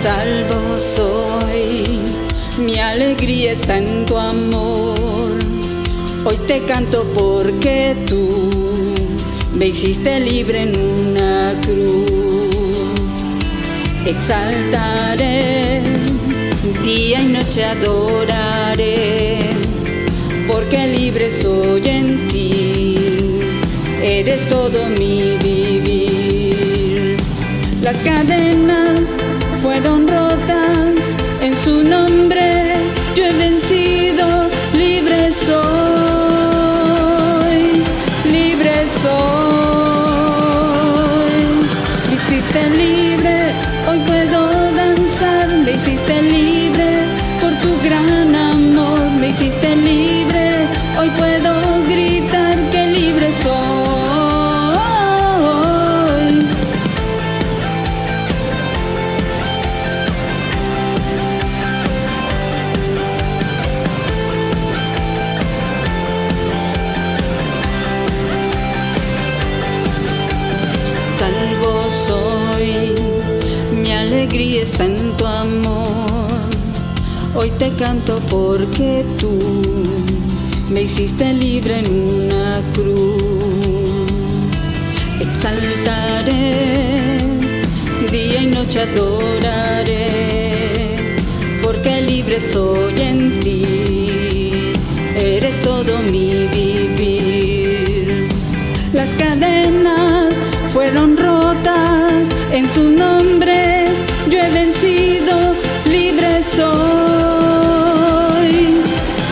Salvo soy, mi alegría está en tu amor. Hoy te canto porque tú me hiciste libre en una cruz. Exaltaré, día y noche adoraré, porque libre soy en ti, eres todo mi vivir. Las cadenas fueron rotas, en su nombre yo he vencido, libre soy, libre soy. Me hiciste libre, hoy puedo danzar, me hiciste libre por tu gran amor, me hiciste libre, hoy puedo gritar que libre soy. Salvo soy, mi alegría está en tu amor. Hoy te canto porque tú me hiciste libre en una cruz. Exaltaré, día y noche adoraré, porque libre soy en ti, eres todo mi vivir. Las cadenas fueron rotas, en su nombre yo he vencido, libre soy,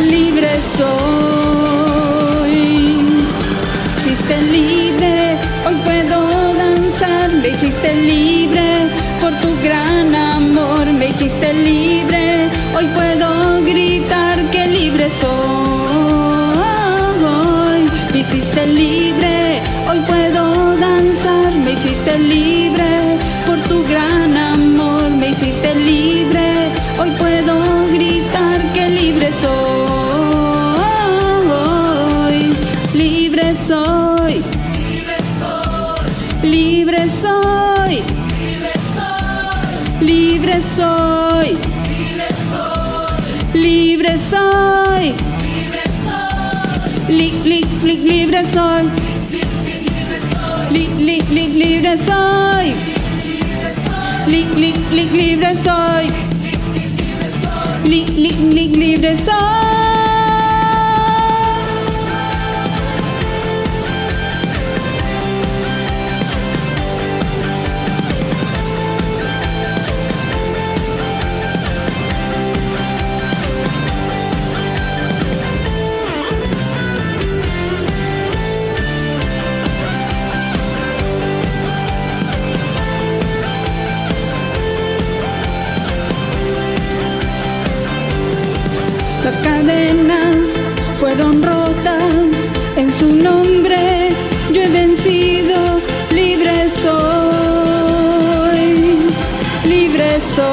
libre soy. Hiciste libre, hoy puedo danzar, me hiciste libre por tu gran amor, me hiciste libre, hoy puedo gritar que libre soy. Me hiciste libre, hoy puedo danzar, me hiciste libre por tu gran amor, me hiciste libre, hoy puedo gritar que libre soy, libre soy, libre soy, libre soy, libre soy, libre soy, libre soy, libre soy, libre soy. Las cadenas fueron rotas, en su nombre yo he vencido, libre soy, libre soy.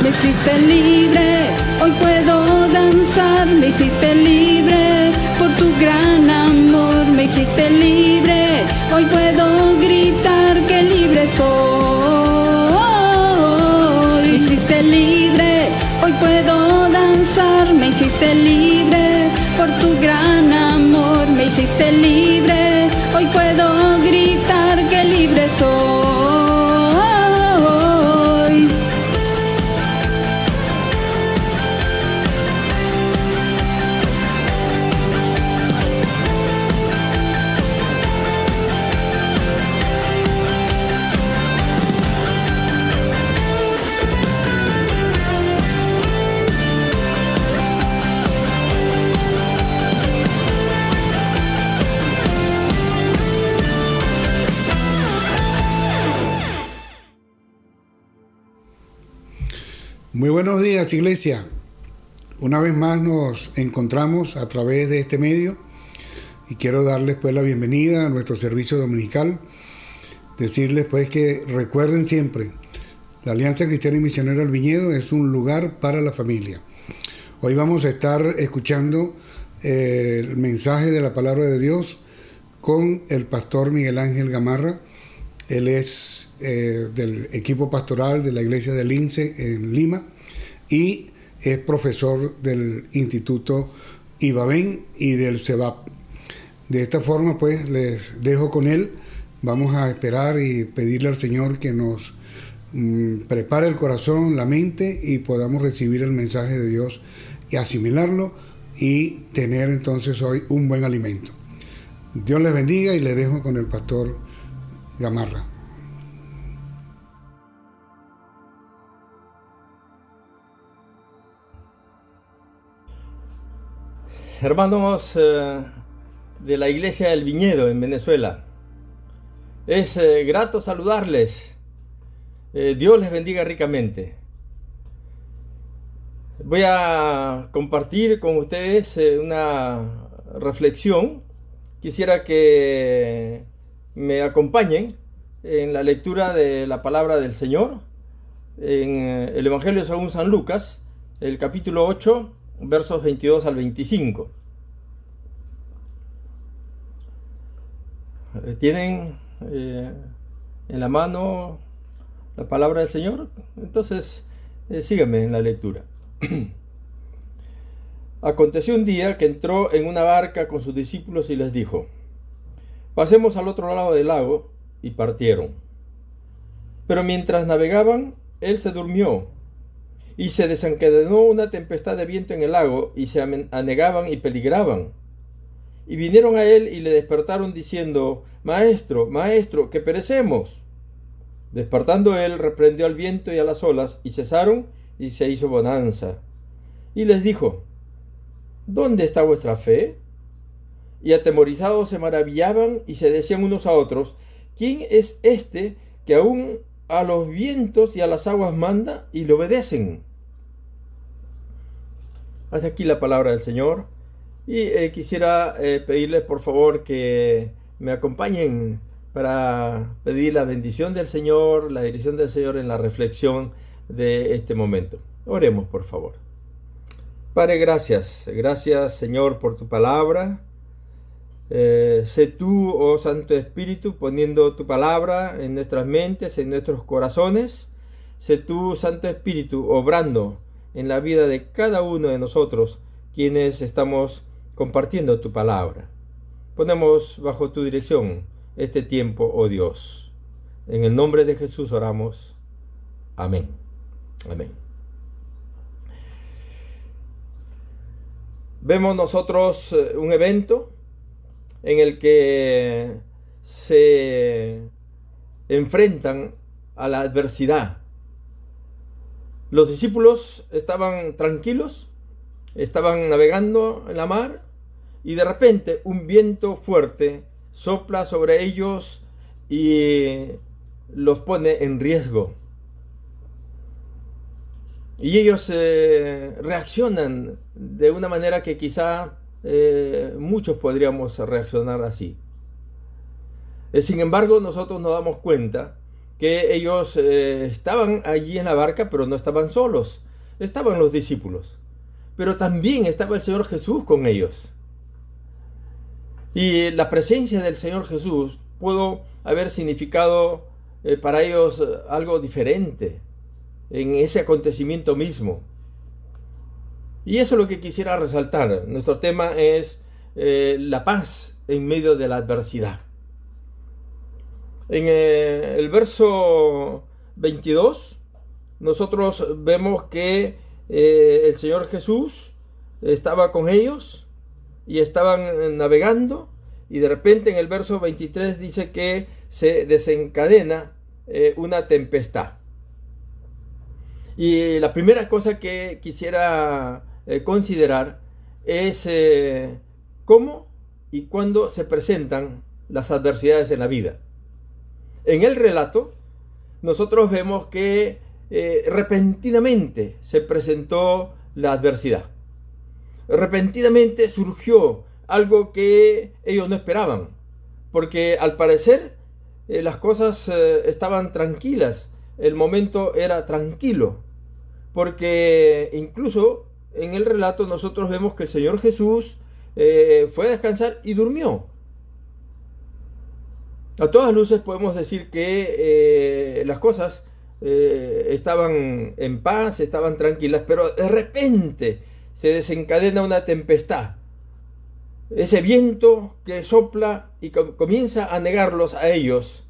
Me hiciste libre, hoy puedo danzar, me hiciste libre por tu gran amor, me hiciste libre, hoy puedo gritar que libre soy. Me hiciste libre, hoy puedo danzar, me hiciste libre por tu gran amor, me hiciste libre, hoy puedo gritar que libre soy. Muy buenos días, iglesia. Una vez más nos encontramos a través de este medio y quiero darles pues la bienvenida a nuestro servicio dominical. Decirles pues que recuerden siempre, la Alianza Cristiana y Misionera El Viñedo es un lugar para la familia. Hoy vamos a estar escuchando el mensaje de la palabra de Dios con el pastor Miguel Ángel Gamarra Él es del equipo pastoral de la iglesia del INSE en Lima y es profesor del Instituto Ibaben y del CEBAP. De esta forma, pues, les dejo con él. Vamos a esperar y pedirle al Señor que nos prepare el corazón, la mente, y podamos recibir el mensaje de Dios y asimilarlo y tener entonces hoy un buen alimento. Dios les bendiga y les dejo con el pastor Gamarra. Hermanos de la Iglesia del Viñedo en Venezuela, es grato saludarles. Dios les bendiga ricamente. Voy a compartir con ustedes una reflexión. Quisiera que me acompañen en la lectura de la palabra del Señor en el Evangelio según San Lucas, el capítulo 8, versos 22 al 25. ¿Tienen en la mano la palabra del Señor? Entonces, síganme en la lectura. Aconteció un día que entró en una barca con sus discípulos y les dijo: pasemos al otro lado del lago, y partieron. Pero mientras navegaban, él se durmió, y se desencadenó una tempestad de viento en el lago, y se anegaban y peligraban. Y vinieron a él y le despertaron diciendo: Maestro, maestro, que perecemos. Despertando él, reprendió al viento y a las olas, y cesaron, y se hizo bonanza. Y les dijo: ¿dónde está vuestra fe? Y atemorizados se maravillaban y se decían unos a otros: ¿quién es este que aún a los vientos y a las aguas manda y le obedecen? Hasta aquí la palabra del Señor. Y quisiera pedirles por favor que me acompañen para pedir la bendición del Señor, la dirección del Señor en la reflexión de este momento. Oremos por favor. Padre, gracias Señor por tu palabra. Sé tú, oh Santo Espíritu, poniendo tu palabra en nuestras mentes, en nuestros corazones. Sé tú, Santo Espíritu, obrando en la vida de cada uno de nosotros, quienes estamos compartiendo tu palabra. Ponemos bajo tu dirección este tiempo, oh Dios. En el nombre de Jesús oramos. Amén. Amén. Vemos nosotros un evento en el que se enfrentan a la adversidad. Los discípulos estaban tranquilos, estaban navegando en la mar, y de repente un viento fuerte sopla sobre ellos y los pone en riesgo. Y ellos reaccionan de una manera que quizá muchos podríamos reaccionar así. Sin embargo, nosotros nos damos cuenta que ellos estaban allí en la barca, pero no estaban solos. Estaban los discípulos, pero también estaba el Señor Jesús con ellos. Y la presencia del Señor Jesús pudo haber significado para ellos algo diferente en ese acontecimiento mismo. Y eso es lo que quisiera resaltar. Nuestro tema es la paz en medio de la adversidad. En el verso 22, nosotros vemos que el Señor Jesús estaba con ellos y estaban navegando, y de repente en el verso 23 dice que se desencadena una tempestad. Y la primera cosa que quisiera considerar es cómo y cuándo se presentan las adversidades en la vida. En el relato, nosotros vemos que repentinamente se presentó la adversidad. Repentinamente surgió algo que ellos no esperaban, porque al parecer las cosas estaban tranquilas, el momento era tranquilo, porque incluso en el relato nosotros vemos que el Señor Jesús fue a descansar y durmió. A todas luces podemos decir que las cosas estaban en paz, estaban tranquilas, pero de repente se desencadena una tempestad. Ese viento que sopla y comienza a negarlos a ellos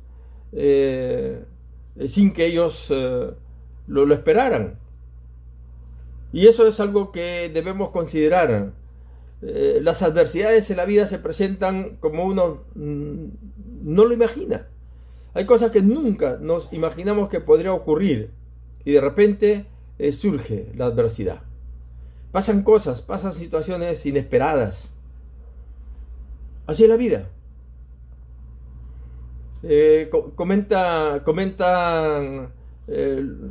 sin que ellos lo esperaran. Y eso es algo que debemos considerar. Las adversidades en la vida se presentan como uno no lo imagina. Hay cosas que nunca nos imaginamos que podría ocurrir y de repente surge la adversidad. Pasan cosas, pasan situaciones inesperadas. Así es la vida.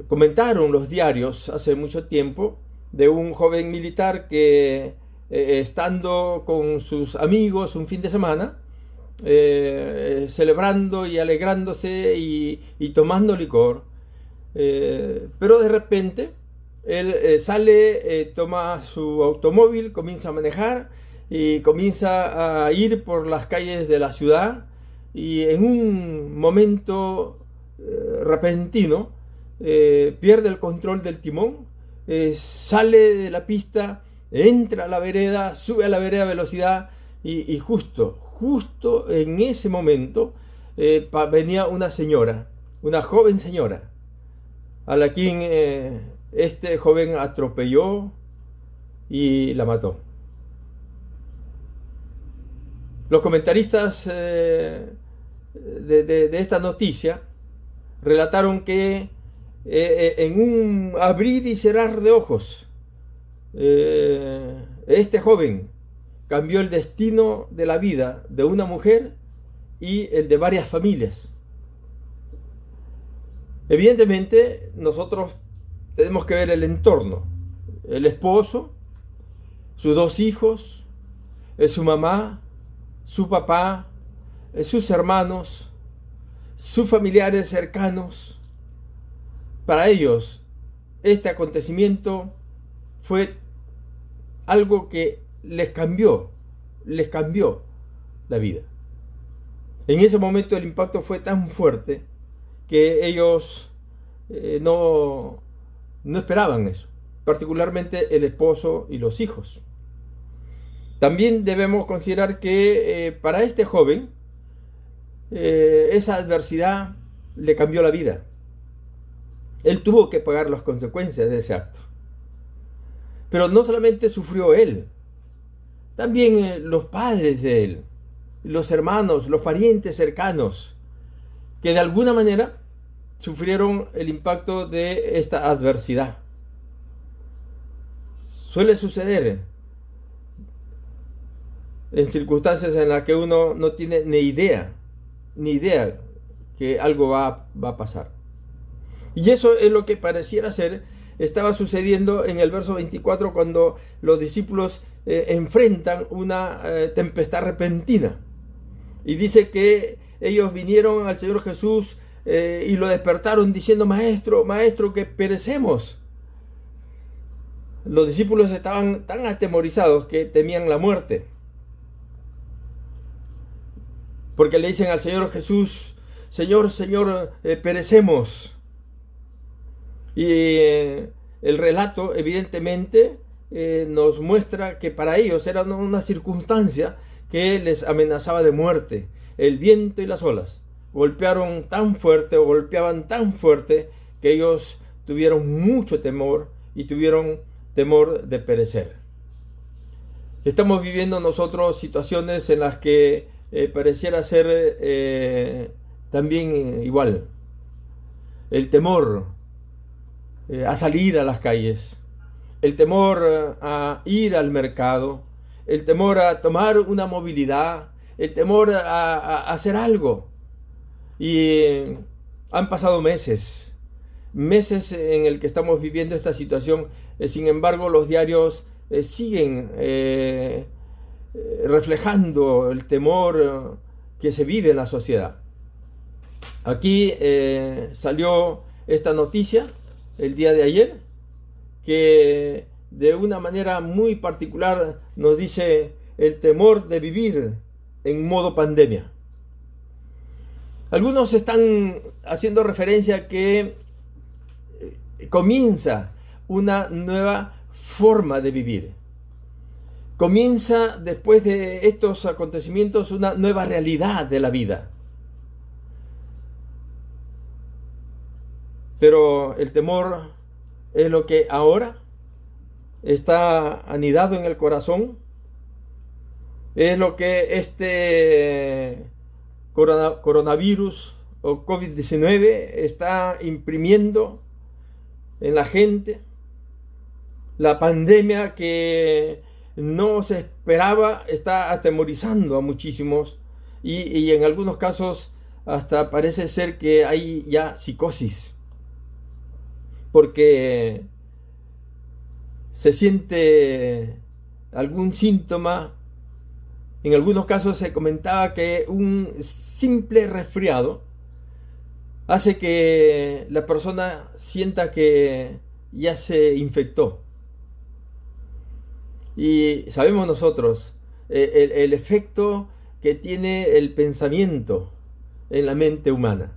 Comentaron los diarios hace mucho tiempo de un joven militar que estando con sus amigos un fin de semana, celebrando y alegrándose y tomando licor, pero de repente él sale, toma su automóvil, comienza a manejar y comienza a ir por las calles de la ciudad, y en un momento repentino pierde el control del timón, sale de la pista, entra a la vereda, sube a la vereda a velocidad y justo en ese momento venía una señora, una joven señora, a la quien este joven atropelló y la mató. Los comentaristas de esta noticia relataron que en un abrir y cerrar de ojos, este joven cambió el destino de la vida de una mujer y el de varias familias. Evidentemente, nosotros tenemos que ver el entorno: el esposo, sus dos hijos, su mamá, su papá, sus hermanos, sus familiares cercanos. Para ellos, este acontecimiento fue algo que les cambió la vida. En ese momento el impacto fue tan fuerte que ellos no esperaban eso, particularmente el esposo y los hijos. También debemos considerar que para este joven esa adversidad le cambió la vida. Él tuvo que pagar las consecuencias de ese acto. Pero no solamente sufrió él, también los padres de él, los hermanos, los parientes cercanos, que de alguna manera sufrieron el impacto de esta adversidad. Suele suceder en circunstancias en las que uno no tiene ni idea que algo va a pasar. Y eso es lo que pareciera ser estaba sucediendo en el verso 24, cuando los discípulos enfrentan una tempestad repentina. Y dice que ellos vinieron al Señor Jesús y lo despertaron diciendo: Maestro, Maestro, que perecemos. Los discípulos estaban tan atemorizados que temían la muerte, porque le dicen al Señor Jesús: Señor, Señor, perecemos. Y el relato evidentemente nos muestra que para ellos era una circunstancia que les amenazaba de muerte. El viento y las olas golpeaban tan fuerte que ellos tuvieron mucho temor y tuvieron temor de perecer. Estamos viviendo nosotros situaciones en las que pareciera ser también igual. El temor a salir a las calles, el temor a ir al mercado, el temor a tomar una movilidad, el temor a hacer algo. Y han pasado meses en el que estamos viviendo esta situación. Sin embargo, los diarios siguen reflejando el temor que se vive en la sociedad. Aquí salió esta noticia el día de ayer, que de una manera muy particular nos dice el temor de vivir en modo pandemia. Algunos están haciendo referencia a que comienza una nueva forma de vivir. Comienza después de estos acontecimientos una nueva realidad de la vida. Pero el temor es lo que ahora está anidado en el corazón. Es lo que este coronavirus o COVID-19 está imprimiendo en la gente. La pandemia que no se esperaba está atemorizando a muchísimos y en algunos casos hasta parece ser que hay ya psicosis, porque se siente algún síntoma. En algunos casos se comentaba que un simple resfriado hace que la persona sienta que ya se infectó. Y sabemos nosotros el efecto que tiene el pensamiento en la mente humana.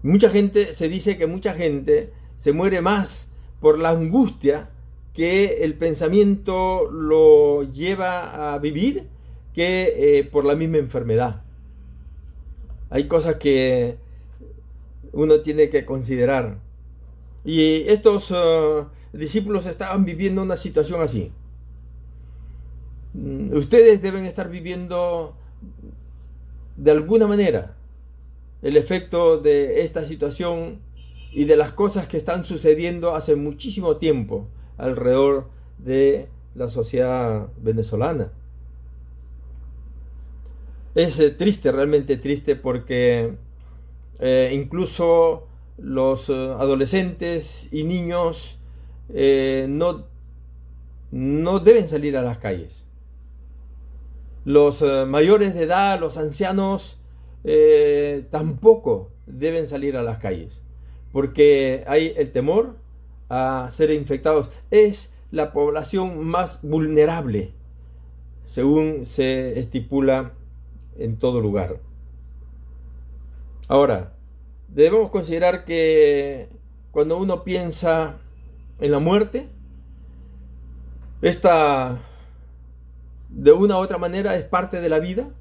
Se dice que mucha gente se muere más por la angustia que el pensamiento lo lleva a vivir que por la misma enfermedad. Hay cosas que uno tiene que considerar. Y estos discípulos estaban viviendo una situación así. Ustedes deben estar viviendo de alguna manera el efecto de esta situación y de las cosas que están sucediendo hace muchísimo tiempo alrededor de la sociedad venezolana. Es triste, realmente triste, porque incluso los adolescentes y niños no deben salir a las calles. Los mayores de edad, los ancianos, tampoco deben salir a las calles, porque hay el temor a ser infectados. Es la población más vulnerable, según se estipula en todo lugar. Ahora, debemos considerar que cuando uno piensa en la muerte, esta de una u otra manera es parte de la vida,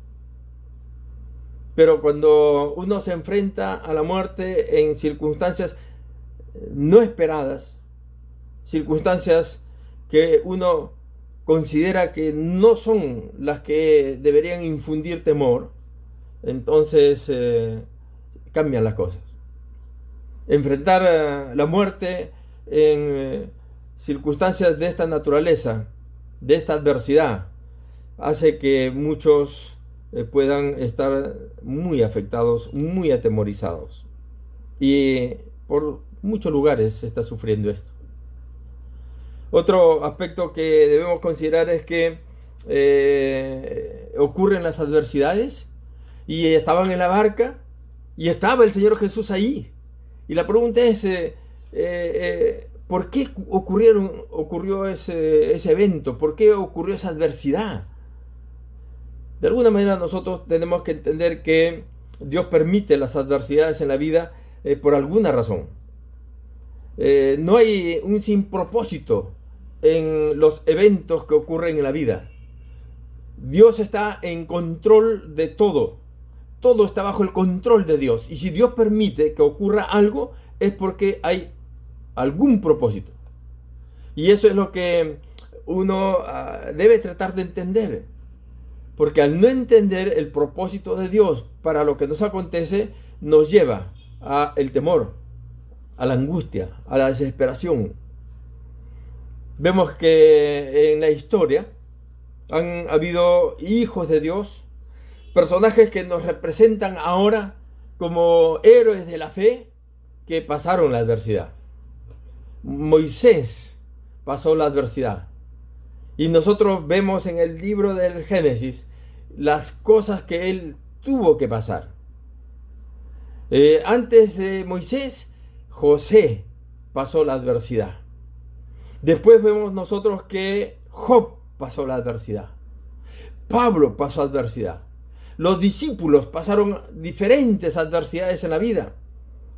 pero cuando uno se enfrenta a la muerte en circunstancias no esperadas, circunstancias que uno considera que no son las que deberían infundir temor, entonces cambian las cosas. Enfrentar la muerte en circunstancias de esta naturaleza, de esta adversidad, hace que muchos puedan estar muy afectados, muy atemorizados. Y por muchos lugares se está sufriendo esto. Otro aspecto que debemos considerar es que ocurren las adversidades, y estaban en la barca y estaba el Señor Jesús ahí. Y la pregunta es, ¿por qué ocurrió ese evento? ¿Por qué ocurrió esa adversidad? De alguna manera nosotros tenemos que entender que Dios permite las adversidades en la vida por alguna razón. No hay un sin propósito en los eventos que ocurren en la vida. Dios está en control de todo. Todo está bajo el control de Dios. Y si Dios permite que ocurra algo, es porque hay algún propósito. Y eso es lo que uno debe tratar de entender. Porque al no entender el propósito de Dios para lo que nos acontece, nos lleva al temor, a la angustia, a la desesperación. Vemos que en la historia han habido hijos de Dios, personajes que nos representan ahora como héroes de la fe que pasaron la adversidad. Moisés pasó la adversidad. Y nosotros vemos en el libro del Génesis las cosas que él tuvo que pasar. Antes de Moisés, José pasó la adversidad. Después vemos nosotros que Job pasó la adversidad. Pablo pasó adversidad. Los discípulos pasaron diferentes adversidades en la vida.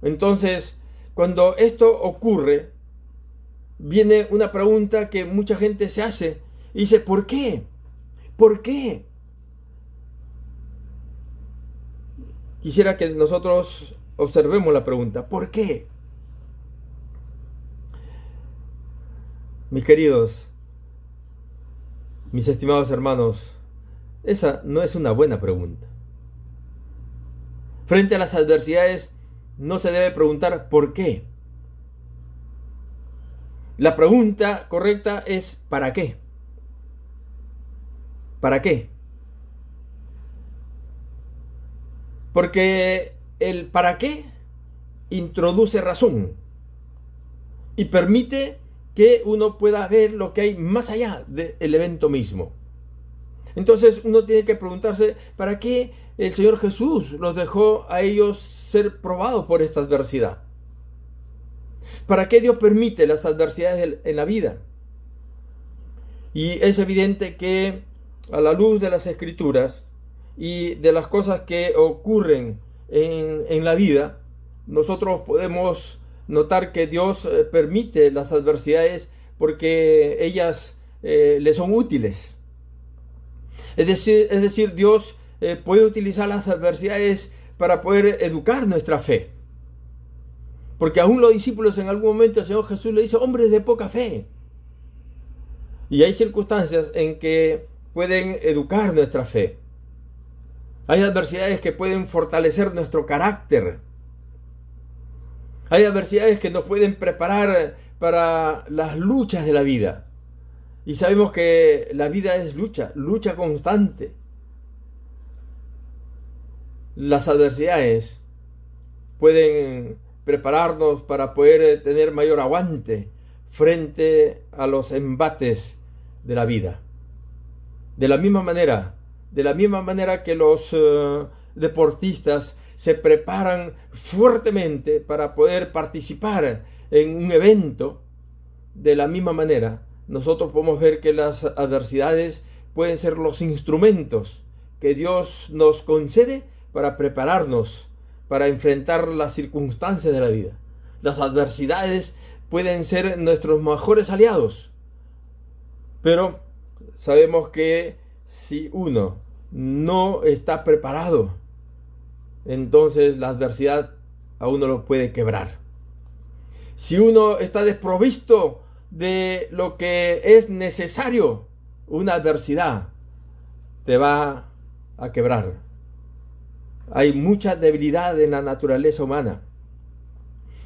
Entonces, cuando esto ocurre, viene una pregunta que mucha gente se hace y dice, ¿por qué? ¿Por qué? Quisiera que nosotros observemos la pregunta, ¿por qué? Mis queridos, mis estimados hermanos, esa no es una buena pregunta. Frente a las adversidades, no se debe preguntar ¿por qué? La pregunta correcta es ¿para qué? ¿Para qué? Porque el ¿para qué? Introduce razón y permite que uno pueda ver lo que hay más allá del evento mismo. Entonces uno tiene que preguntarse ¿para qué el Señor Jesús los dejó a ellos ser probados por esta adversidad? ¿Para qué Dios permite las adversidades en la vida? Y es evidente que a la luz de las Escrituras y de las cosas que ocurren en la vida, nosotros podemos notar que Dios permite las adversidades porque ellas le son útiles. Es decir, Dios puede utilizar las adversidades para poder educar nuestra fe. Porque aún los discípulos en algún momento el Señor Jesús le dice, hombres de poca fe. Y hay circunstancias en que pueden educar nuestra fe. Hay adversidades que pueden fortalecer nuestro carácter. Hay adversidades que nos pueden preparar para las luchas de la vida. Y sabemos que la vida es lucha constante. Las adversidades pueden prepararnos para poder tener mayor aguante frente a los embates de la vida. De la misma manera que los deportistas se preparan fuertemente para poder participar en un evento, de la misma manera nosotros podemos ver que las adversidades pueden ser los instrumentos que Dios nos concede para prepararnos para enfrentar las circunstancias de la vida. Las adversidades pueden ser nuestros mejores aliados, pero sabemos que si uno no está preparado, entonces la adversidad a uno lo puede quebrar. Si uno está desprovisto de lo que es necesario, una adversidad te va a quebrar. Hay mucha debilidad en la naturaleza humana,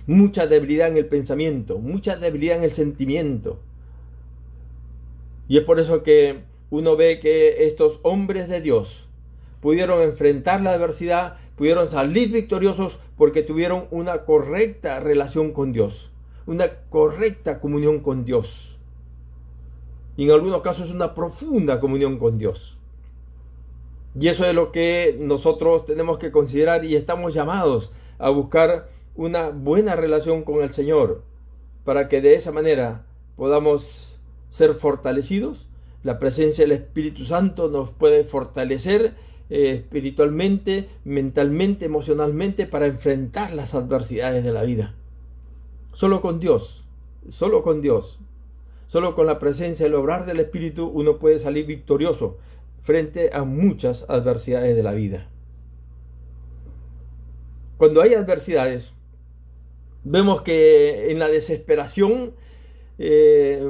mucha debilidad en el pensamiento, mucha debilidad en el sentimiento. Y es por eso que uno ve que estos hombres de Dios pudieron enfrentar la adversidad, pudieron salir victoriosos porque tuvieron una correcta relación con Dios, una correcta comunión con Dios. Y en algunos casos una profunda comunión con Dios. Y eso es lo que nosotros tenemos que considerar y estamos llamados a buscar una buena relación con el Señor para que de esa manera podamos ser fortalecidos. La presencia del Espíritu Santo nos puede fortalecer espiritualmente, mentalmente, emocionalmente para enfrentar las adversidades de la vida. Solo con Dios, solo con la presencia y el obrar del Espíritu uno puede salir victorioso frente a muchas adversidades de la vida. Cuando hay adversidades, vemos que en la desesperación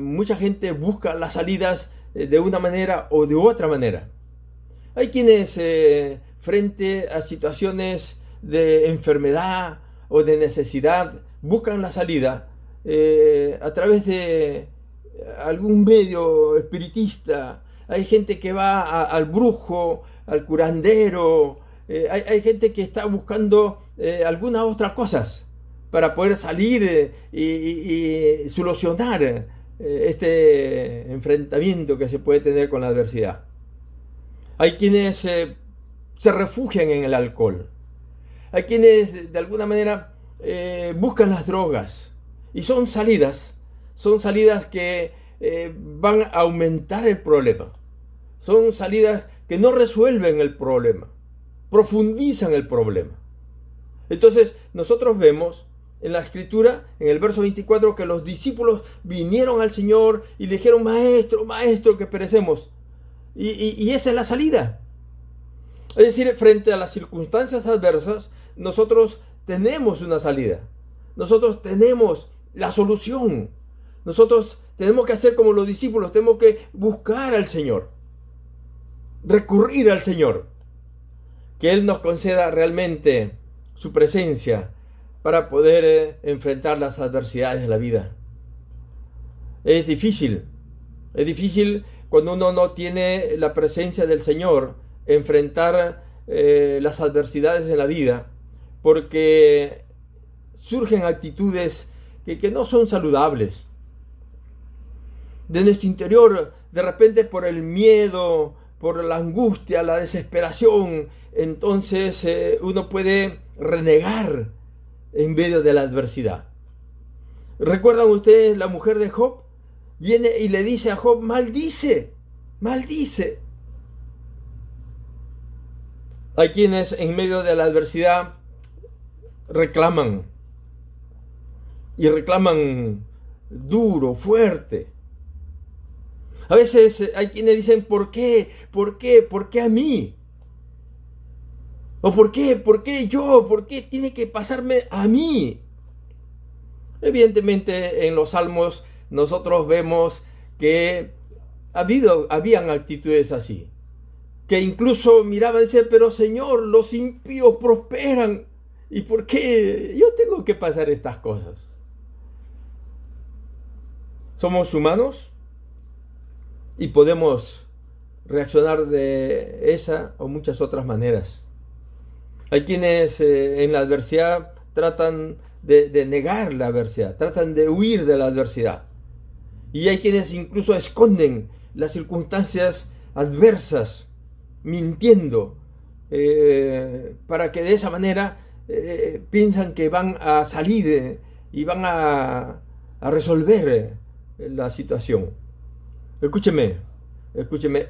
mucha gente busca las salidas de una manera o de otra manera. Hay quienes frente a situaciones de enfermedad o de necesidad buscan la salida a través de algún medio espiritista. Hay gente que va al brujo, al curandero. Hay gente que está buscando algunas otras cosas para poder salir y solucionar este enfrentamiento que se puede tener con la adversidad. Hay quienes se refugian en el alcohol. Hay quienes de alguna manera buscan las drogas. Y son salidas que van a aumentar el problema. Son salidas que no resuelven el problema. profundizan el problema. Entonces nosotros vemos en la escritura, en el verso 24, que los discípulos vinieron al Señor y le dijeron: maestro, maestro, que perecemos. Y esa es la salida. Es decir, frente a las circunstancias adversas, nosotros tenemos una salida. Nosotros tenemos la solución. Nosotros tenemos que hacer como los discípulos, tenemos que buscar al Señor, recurrir al Señor, que Él nos conceda realmente su presencia para poder enfrentar las adversidades de la vida. Es difícil cuando uno no tiene la presencia del Señor, enfrentar las adversidades de la vida, porque surgen actitudes que no son saludables. De nuestro interior, de repente, por el miedo, por la angustia, la desesperación, entonces uno puede renegar en medio de la adversidad. ¿Recuerdan ustedes la mujer de Job? Viene y le dice a Job: maldice, maldice. Hay quienes en medio de la adversidad reclaman, y reclaman duro, fuerte. A veces hay quienes dicen: ¿por qué? ¿Por qué? ¿Por qué a mí? ¿O por qué? ¿Por qué yo? ¿Por qué tiene que pasarme a mí? Evidentemente, en los Salmos nosotros vemos que habían actitudes así, que incluso miraban y decían: pero Señor, los impíos prosperan, ¿y por qué yo tengo que pasar estas cosas? Somos humanos y podemos reaccionar de esa o muchas otras maneras. Hay quienes en la adversidad tratan de negar la adversidad, tratan de huir de la adversidad. Y hay quienes incluso esconden las circunstancias adversas, mintiendo, para que de esa manera piensan que van a salir y van a resolver la situación. Escúcheme,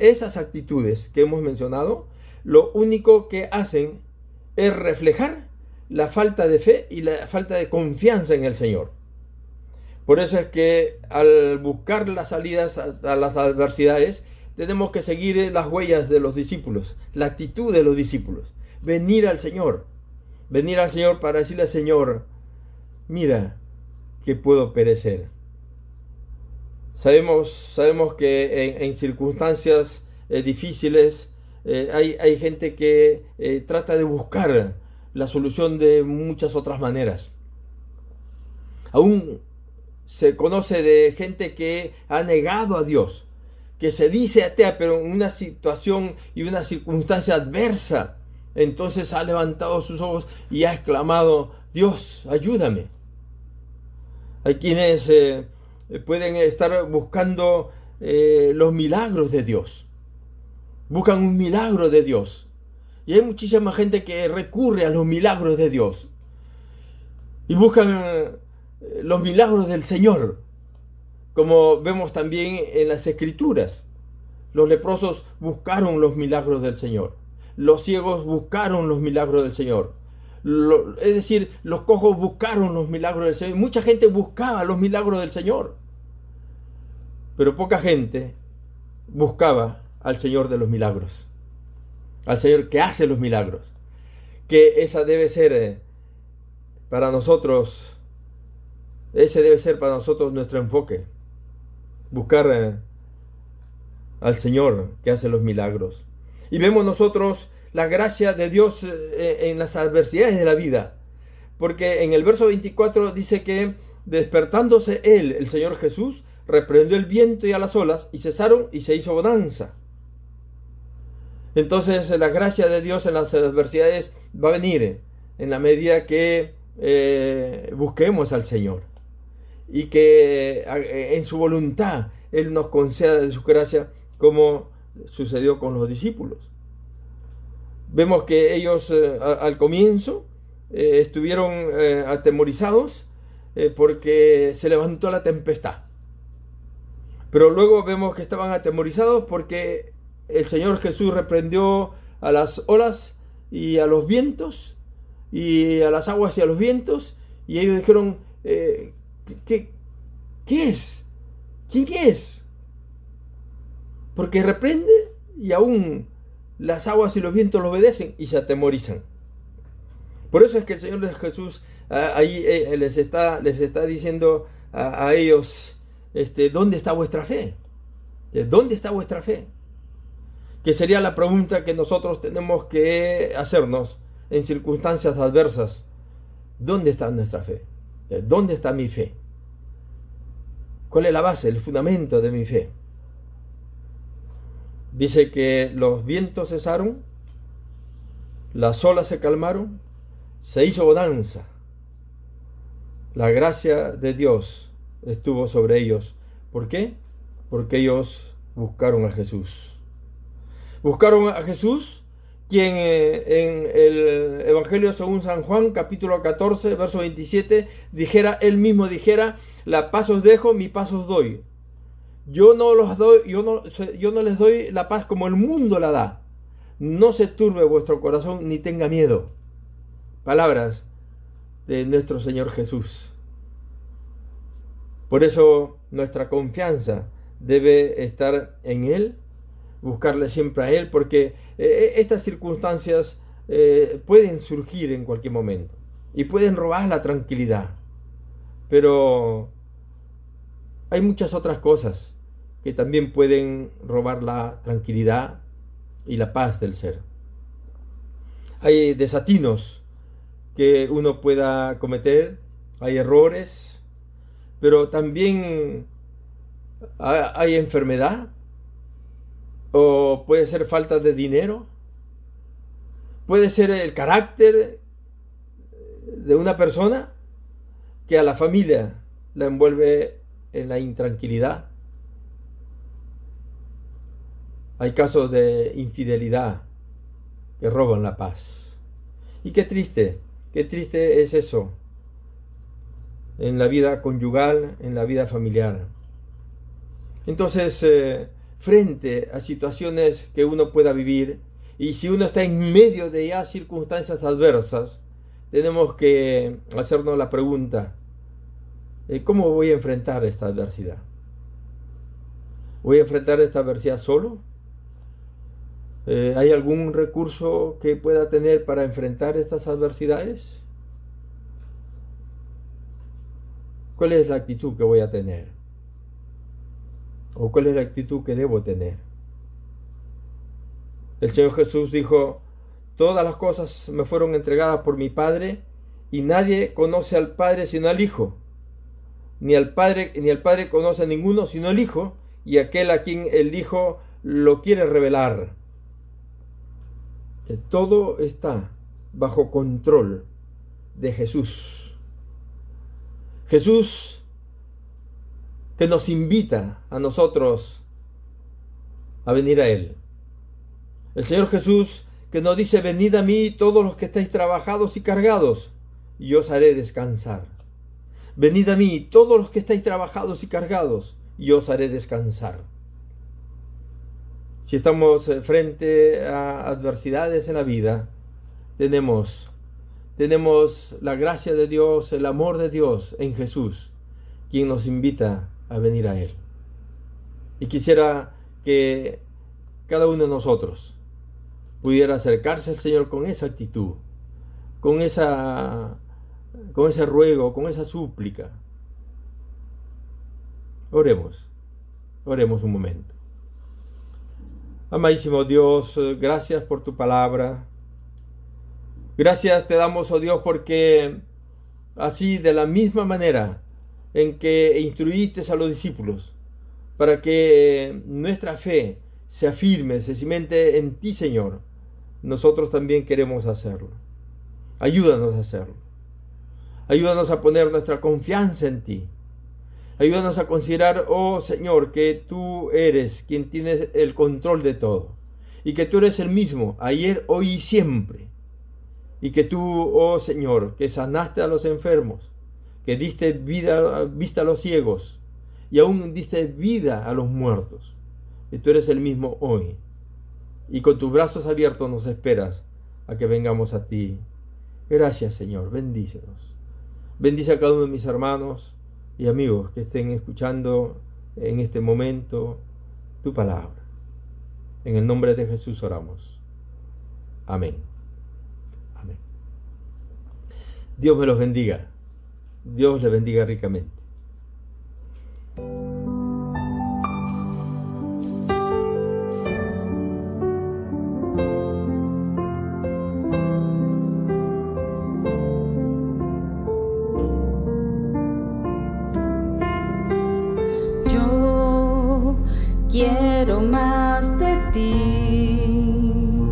esas actitudes que hemos mencionado, lo único que hacen es reflejar la falta de fe y la falta de confianza en el Señor. Por eso es que al buscar las salidas a las adversidades, tenemos que seguir las huellas de los discípulos, la actitud de los discípulos. Venir al Señor para decirle al Señor: mira que puedo perecer. Sabemos que en circunstancias difíciles hay gente que trata de buscar la solución de muchas otras maneras. Aún se conoce de gente que ha negado a Dios, que se dice atea, pero en una situación y una circunstancia adversa, entonces ha levantado sus ojos y ha exclamado: Dios, ayúdame. Hay quienes pueden estar buscando los milagros de Dios. Buscan un milagro de Dios. Y hay muchísima gente que recurre a los milagros de Dios. Y buscan los milagros del Señor. Como vemos también en las Escrituras. Los leprosos buscaron los milagros del Señor. Los ciegos buscaron los milagros del Señor. Es decir, los cojos buscaron los milagros del Señor. Mucha gente buscaba los milagros del Señor. Pero poca gente buscaba al Señor de los milagros. Al Señor que hace los milagros. Que esa debe ser para nosotros, ese debe ser para nosotros nuestro enfoque. Buscar al Señor que hace los milagros. Y vemos nosotros la gracia de Dios en las adversidades de la vida. Porque en el verso 24 dice que despertándose él, el Señor Jesús, reprendió el viento y a las olas, y cesaron y se hizo bonanza. Entonces la gracia de Dios en las adversidades va a venir en la medida que busquemos al Señor. Y que en su voluntad Él nos conceda de su gracia, como sucedió con los discípulos. Vemos que ellos al comienzo estuvieron atemorizados porque se levantó la tempestad. Pero luego vemos que estaban atemorizados porque el Señor Jesús reprendió a las olas y a los vientos, y a las aguas y a los vientos, y ellos dijeron, ¿qué es? ¿Quién es? Porque reprende y aún las aguas y los vientos lo obedecen y se atemorizan. Por eso es que el Señor Jesús ahí les está diciendo a ellos, ¿dónde está vuestra fe? ¿Dónde está vuestra fe? Que sería la pregunta que nosotros tenemos que hacernos en circunstancias adversas. ¿Dónde está nuestra fe? ¿Dónde está mi fe? ¿Cuál es la base, el fundamento de mi fe? Dice que los vientos cesaron, las olas se calmaron, se hizo bonanza. La gracia de Dios estuvo sobre ellos. ¿Por qué? Porque ellos buscaron a Jesús. Buscaron a Jesús, quien en el Evangelio según San Juan, capítulo 14, verso 27, él mismo dijera, la paz os dejo, mi paz os doy. Yo no les doy la paz como el mundo la da. No se turbe vuestro corazón ni tenga miedo. Palabras de nuestro Señor Jesús. Por eso nuestra confianza debe estar en Él, buscarle siempre a Él, porque estas circunstancias pueden surgir en cualquier momento y pueden robar la tranquilidad. Pero hay muchas otras cosas que también pueden robar la tranquilidad y la paz del ser. Hay desatinos que uno pueda cometer, hay errores, pero también hay enfermedad, o puede ser falta de dinero, puede ser el carácter de una persona que a la familia la envuelve en la intranquilidad. Hay casos de infidelidad que roban la paz. Y qué triste es eso en la vida conyugal, en la vida familiar. Entonces, frente a situaciones que uno pueda vivir, y si uno está en medio de ya circunstancias adversas, tenemos que hacernos la pregunta, ¿cómo voy a enfrentar esta adversidad? ¿Voy a enfrentar esta adversidad solo? ¿Hay algún recurso que pueda tener para enfrentar estas adversidades? ¿Cuál es la actitud que voy a tener? ¿O cuál es la actitud que debo tener? El Señor Jesús dijo, todas las cosas me fueron entregadas por mi Padre, y nadie conoce al Padre sino al Hijo. Ni el Padre conoce a ninguno sino el Hijo, y aquel a quien el Hijo lo quiere revelar. Todo está bajo control de Jesús. Jesús que nos invita a nosotros a venir a Él. El Señor Jesús que nos dice, venid a mí todos los que estáis trabajados y cargados, y yo os haré descansar. Venid a mí todos los que estáis trabajados y cargados, y yo os haré descansar. Si estamos frente a adversidades en la vida, tenemos la gracia de Dios, el amor de Dios en Jesús, quien nos invita a venir a Él. Y quisiera que cada uno de nosotros pudiera acercarse al Señor con esa actitud, con ese ruego, con esa súplica. Oremos un momento. Amadísimo Dios, gracias por tu palabra. Gracias te damos, oh Dios, porque así de la misma manera en que instruiste a los discípulos, para que nuestra fe se afirme, se cimente en ti, Señor, nosotros también queremos hacerlo. Ayúdanos a hacerlo. Ayúdanos a poner nuestra confianza en ti. Ayúdanos a considerar, oh Señor, que tú eres quien tiene el control de todo. Y que tú eres el mismo, ayer, hoy y siempre. Y que tú, oh Señor, que sanaste a los enfermos, que diste vista a los ciegos, y aún diste vida a los muertos. Y tú eres el mismo hoy. Y con tus brazos abiertos nos esperas a que vengamos a ti. Gracias, Señor, bendícenos. Bendice a cada uno de mis hermanos y amigos que estén escuchando en este momento tu palabra. En el nombre de Jesús oramos. Amén. Amén. Dios me los bendiga. Dios les bendiga ricamente. Yo quiero más de ti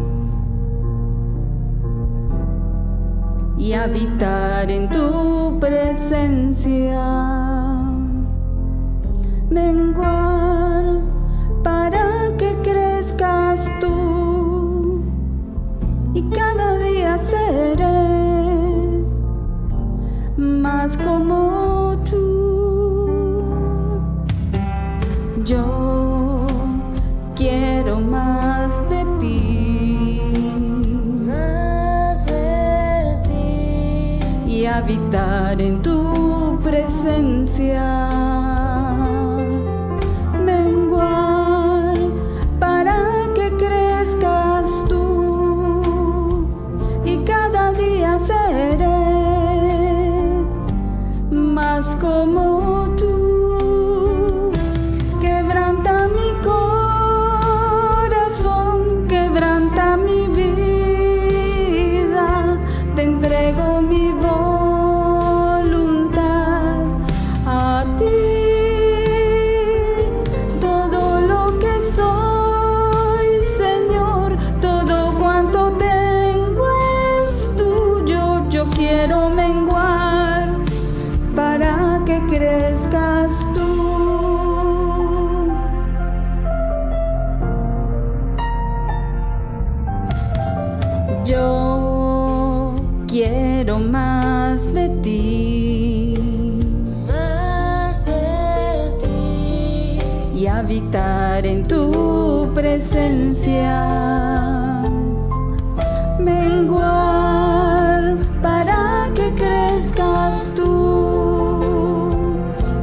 y habitar en tu presencia, menguar para que crezcas tú y cada día seré más como tú. Yo quiero más de ti, y habitar en tu presencia, menguar para que crezcas tú y cada día seré más como tú. Quebranta mi corazón, quebranta mi vida, te entrego mi voluntad a ti. Todo lo que soy, Señor, todo cuanto tengo es tuyo. Yo quiero menguar para que crezcas tú. Yo quiero más de ti, y habitar en tu presencia, menguar para que crezcas tú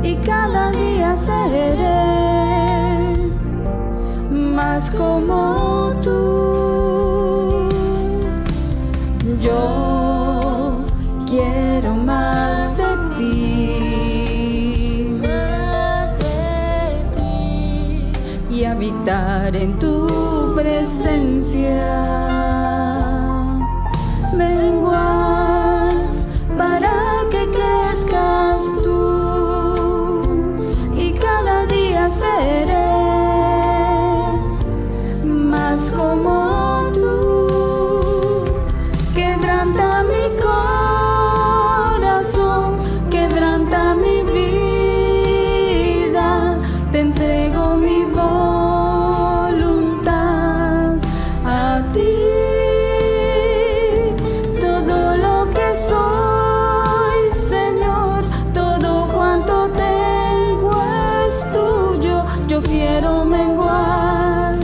y cada día seré más como tú. Yo quiero más de ti, y habitar en tu presencia, menguar para que crezcas tú y cada día seré más como tú. Quebranta mi corazón, quebranta mi vida, te entrego mi voluntad a ti. Todo lo que soy, Señor, todo cuanto tengo es tuyo. Yo quiero menguar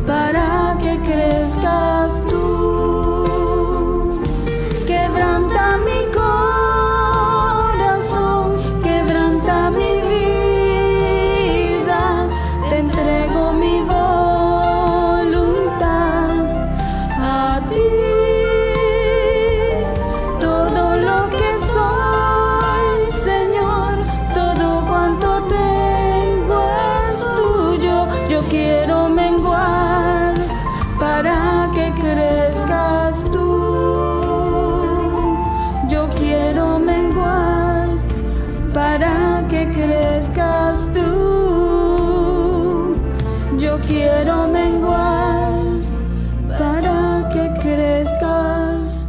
para que crezcas tú. Quebranta mi corazón, quebranta mi vida, te entrego mi voluntad a ti. Todo lo que soy, Señor, todo cuanto tengo es tuyo. Yo quiero menguar para que crezcas tú. Yo quiero menguar para que crezcas tú. Yo quiero menguar para que crezcas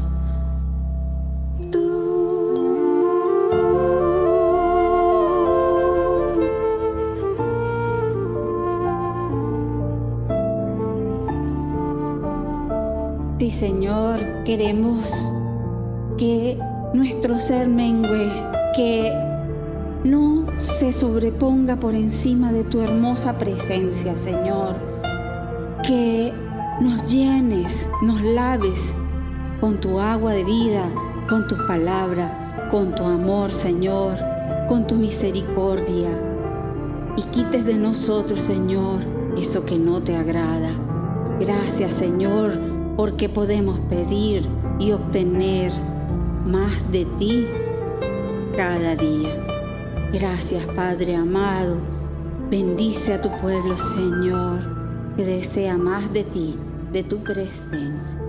tú. Sí, Señor, queremos que nuestro ser mengue, que no se sobreponga por encima de tu hermosa presencia, Señor. Que nos llenes, nos laves con tu agua de vida, con tu palabra, con tu amor, Señor, con tu misericordia. Y quites de nosotros, Señor, eso que no te agrada. Gracias, Señor, porque podemos pedir y obtener más de ti cada día. Gracias, Padre amado. Bendice a tu pueblo, Señor, que desea más de ti, de tu presencia.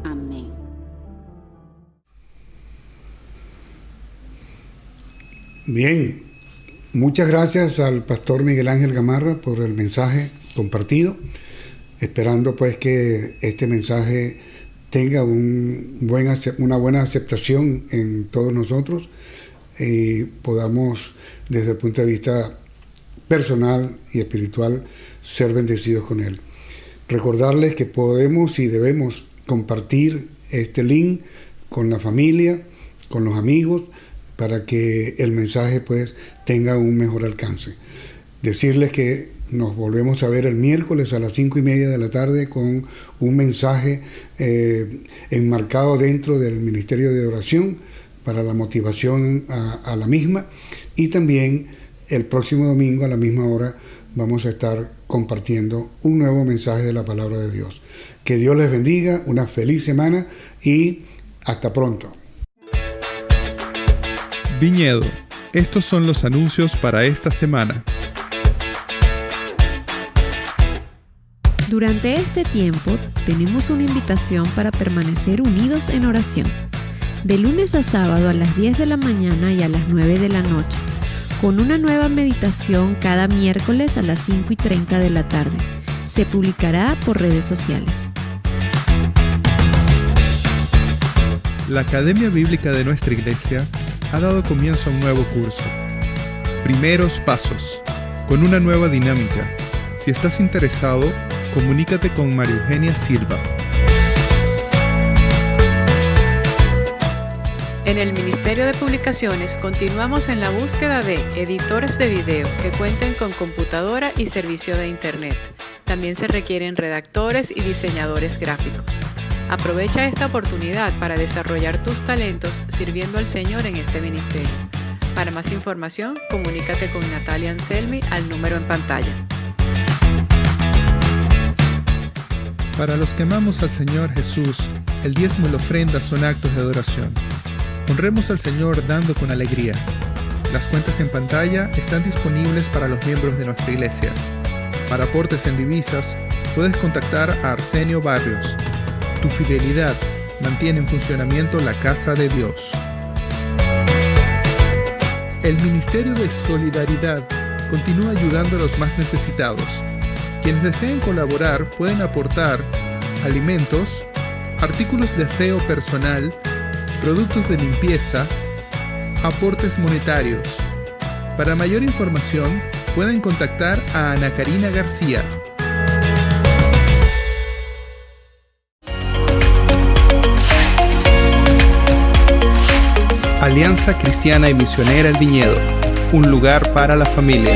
Amén. Bien, muchas gracias al pastor Miguel Ángel Gamarra por el mensaje compartido, esperando pues que este mensaje tenga una buena aceptación en todos nosotros y podamos desde el punto de vista personal y espiritual ser bendecidos con él. Recordarles que podemos y debemos compartir este link con la familia, con los amigos, para que el mensaje pues tenga un mejor alcance. Decirles que nos volvemos a ver el miércoles a las 5:30 de la tarde con un mensaje enmarcado dentro del Ministerio de Oración para la motivación a la misma, y también el próximo domingo a la misma hora vamos a estar compartiendo un nuevo mensaje de la palabra de Dios. Que Dios les bendiga, una feliz semana y hasta pronto. Viñedo, estos son los anuncios para esta semana. Durante este tiempo tenemos una invitación para permanecer unidos en oración. De lunes a sábado a las 10 de la mañana y a las 9 de la noche, con una nueva meditación cada miércoles a las 5:30 de la tarde. Se publicará por redes sociales. La Academia Bíblica de nuestra iglesia ha dado comienzo a un nuevo curso. Primeros Pasos, con una nueva dinámica. Si estás interesado, comunícate con María Eugenia Silva. En el Ministerio de Publicaciones continuamos en la búsqueda de editores de video que cuenten con computadora y servicio de Internet. También se requieren redactores y diseñadores gráficos. Aprovecha esta oportunidad para desarrollar tus talentos sirviendo al Señor en este ministerio. Para más información, comunícate con Natalia Anselmi al número en pantalla. Para los que amamos al Señor Jesús, el diezmo y la ofrenda son actos de adoración. Honremos al Señor dando con alegría. Las cuentas en pantalla están disponibles para los miembros de nuestra iglesia. Para aportes en divisas, puedes contactar a Arsenio Barrios. Tu fidelidad mantiene en funcionamiento la casa de Dios. El Ministerio de Solidaridad continúa ayudando a los más necesitados. Quienes deseen colaborar pueden aportar alimentos, artículos de aseo personal, productos de limpieza, aportes monetarios. Para mayor información, pueden contactar a Ana Karina García. Alianza Cristiana y Misionera El Viñedo, un lugar para la familia.